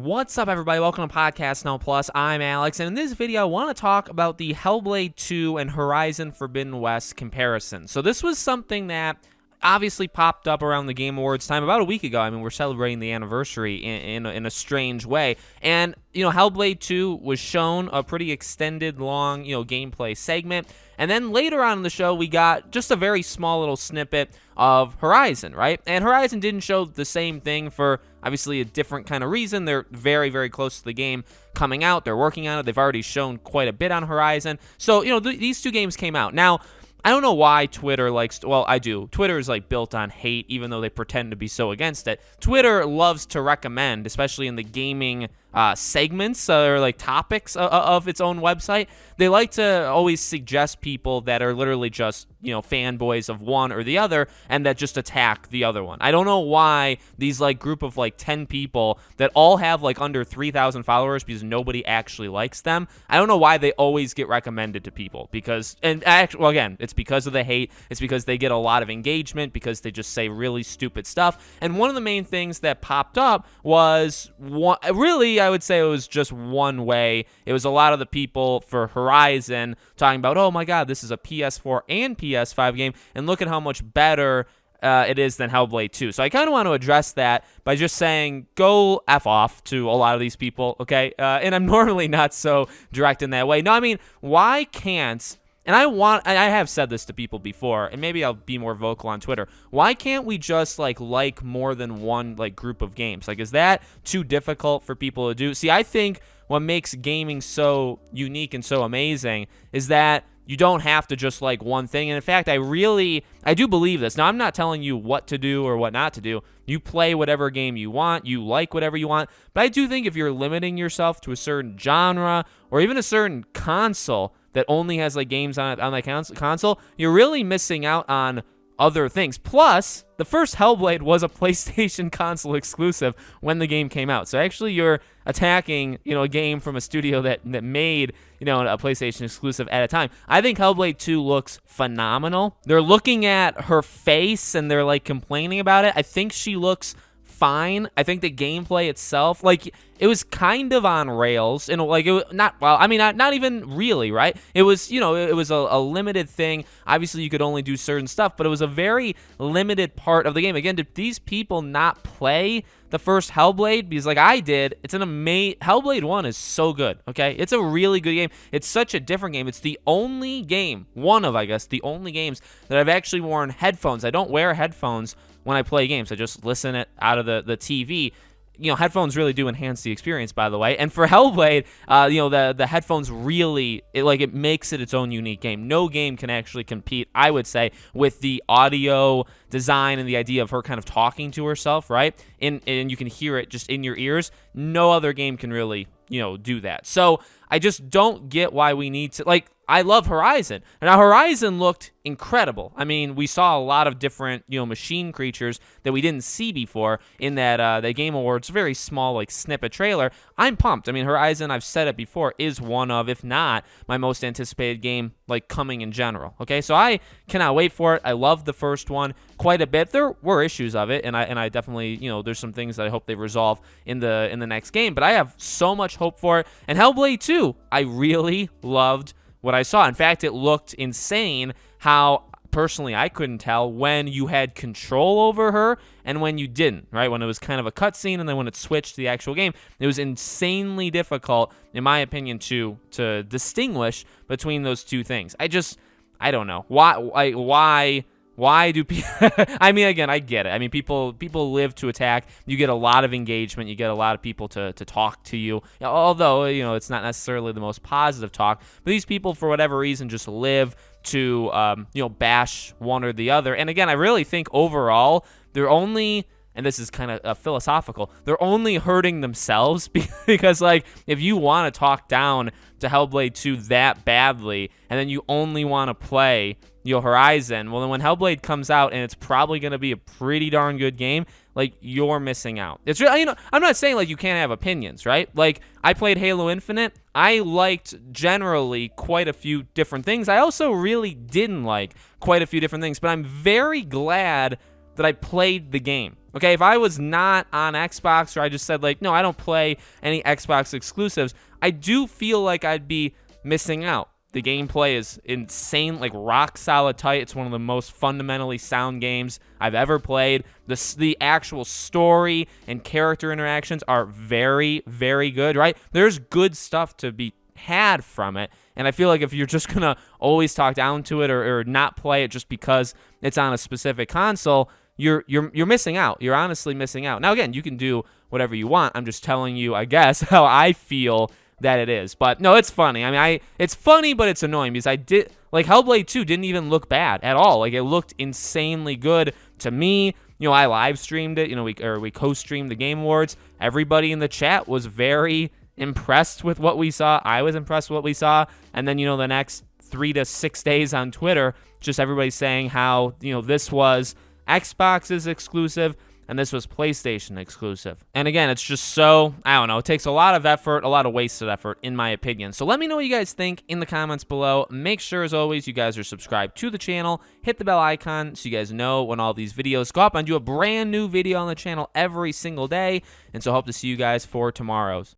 What's up, everybody? Welcome to Podcast Now Plus. I'm Alex, and in this video, I want to talk about the Hellblade 2 and Horizon Forbidden West comparison. So this was something that obviously popped up around the Game Awards time about a week ago. I mean, we're celebrating the anniversary in a strange way. And, Hellblade 2 was shown a pretty extended, long, gameplay segment. And then later on in the show, we got just a very small little snippet of Horizon, right? And Horizon didn't show the same thing for obviously a different kind of reason. They're very, very close to the game coming out. They're working on it. They've already shown quite a bit on Horizon. So, these two games came out. Now, I don't know why Twitter likes to, well, I do. Twitter is built on hate, even though they pretend to be so against it. Twitter loves to recommend, especially in the gaming segments or topics of its own website. They like to always suggest people that are literally just, fanboys of one or the other and that just attack the other one. I don't know why these group of 10 people that all have under 3,000 followers because nobody actually likes them. I don't know why they always get recommended to people again, it's because of the hate. It's because they get a lot of engagement because they just say really stupid stuff. And one of the main things that popped up was I would say it was just one way. It was a lot of the people for Horizon talking about, oh my God, this is a PS4 and PS5 game, and look at how much better it is than Hellblade 2. So I kind of want to address that by just saying, go F off to a lot of these people, okay? And I'm normally not so direct in that way. No, I mean, why can't... And I have said this to people before, and maybe I'll be more vocal on Twitter. Why can't we just like more than one group of games? Is that too difficult for people to do? See, I think what makes gaming so unique and so amazing is that you don't have to just like one thing. And in fact, I do believe this. Now, I'm not telling you what to do or what not to do. You play whatever game you want. You like whatever you want. But I do think if you're limiting yourself to a certain genre or even a certain console that only has games on that console, you're really missing out on other things. Plus, the first Hellblade was a PlayStation console exclusive when the game came out. So actually, you're attacking, a game from a studio that made, a PlayStation exclusive at a time. I think Hellblade 2 looks phenomenal. They're looking at her face and they're complaining about it. I think she looks fine. I think the gameplay itself, it was kind of on rails, and it was not even really, right? It was, it was a limited thing. Obviously, you could only do certain stuff, but it was a very limited part of the game. Again, did these people not play the first Hellblade? Because I did. It's an amazing... Hellblade 1 is so good, okay? It's a really good game. It's such a different game. It's the only game, the only games that I've actually worn headphones. I don't wear headphones when I play games. I just listen it out of the TV. Headphones really do enhance the experience, by the way. And for Hellblade, the headphones really, it makes it its own unique game. No game can actually compete, I would say, with the audio design and the idea of her kind of talking to herself, right? And you can hear it just in your ears. No other game can really, do that. So I just don't get why we need to, I love Horizon. Now, Horizon looked incredible. I mean, we saw a lot of different, machine creatures that we didn't see before in that the Game Awards very small, snippet trailer. I'm pumped. I mean, Horizon, I've said it before, is one of, if not, my most anticipated game, coming in general. Okay, so I cannot wait for it. I loved the first one quite a bit. There were issues of it, and I definitely, there's some things that I hope they resolve in the next game. But I have so much hope for it. And Hellblade 2, I really loved what I saw. In fact, it looked insane how personally I couldn't tell when you had control over her and when you didn't, right? When it was kind of a cutscene and then when it switched to the actual game, it was insanely difficult, in my opinion, to distinguish between those two things. I don't know. Why do people... I mean, again, I get it. I mean, people live to attack. You get a lot of engagement. You get a lot of people to talk to you. Although, it's not necessarily the most positive talk. But these people, for whatever reason, just live to, bash one or the other. And again, I really think overall, they're only... And this is kind of philosophical. They're only hurting themselves because, if you want to talk down to Hellblade 2 that badly, and then you only want to play, Horizon, well, then when Hellblade comes out, and it's probably going to be a pretty darn good game, you're missing out. It's really, I'm not saying, you can't have opinions, right? I played Halo Infinite. I liked generally quite a few different things. I also really didn't like quite a few different things, but I'm very glad that I played the game. Okay, if I was not on Xbox, or I just said like, no, I don't play any Xbox exclusives, I do feel like I'd be missing out. The gameplay is insane, like rock solid tight. It's one of the most fundamentally sound games I've ever played. The actual story and character interactions are very, very good, right? There's good stuff to be had from it. And I feel like if you're just going to always talk down to it or not play it just because it's on a specific console, you're missing out. You're honestly missing out. Now, again, you can do whatever you want. I'm just telling you, I guess, how I feel that it is. But no, it's funny. I mean, it's funny, but it's annoying because Hellblade 2 didn't even look bad at all. Like, it looked insanely good to me. You know, I live streamed it. You know, we co-streamed the Game Awards. Everybody in the chat was very impressed with what we saw. I was impressed with what we saw. And then, you know, the next 3 to 6 days on Twitter, just everybody saying how, you know, this was Xbox's exclusive and this was PlayStation exclusive. And again, it's just so, I don't know, it takes a lot of effort, a lot of wasted effort, in my opinion. So let me know what you guys think in the comments below. Make sure, as always, you guys are subscribed to the channel. Hit the bell icon so you guys know when all these videos go up. I do a brand new video on the channel every single day. And so I hope to see you guys for tomorrow's.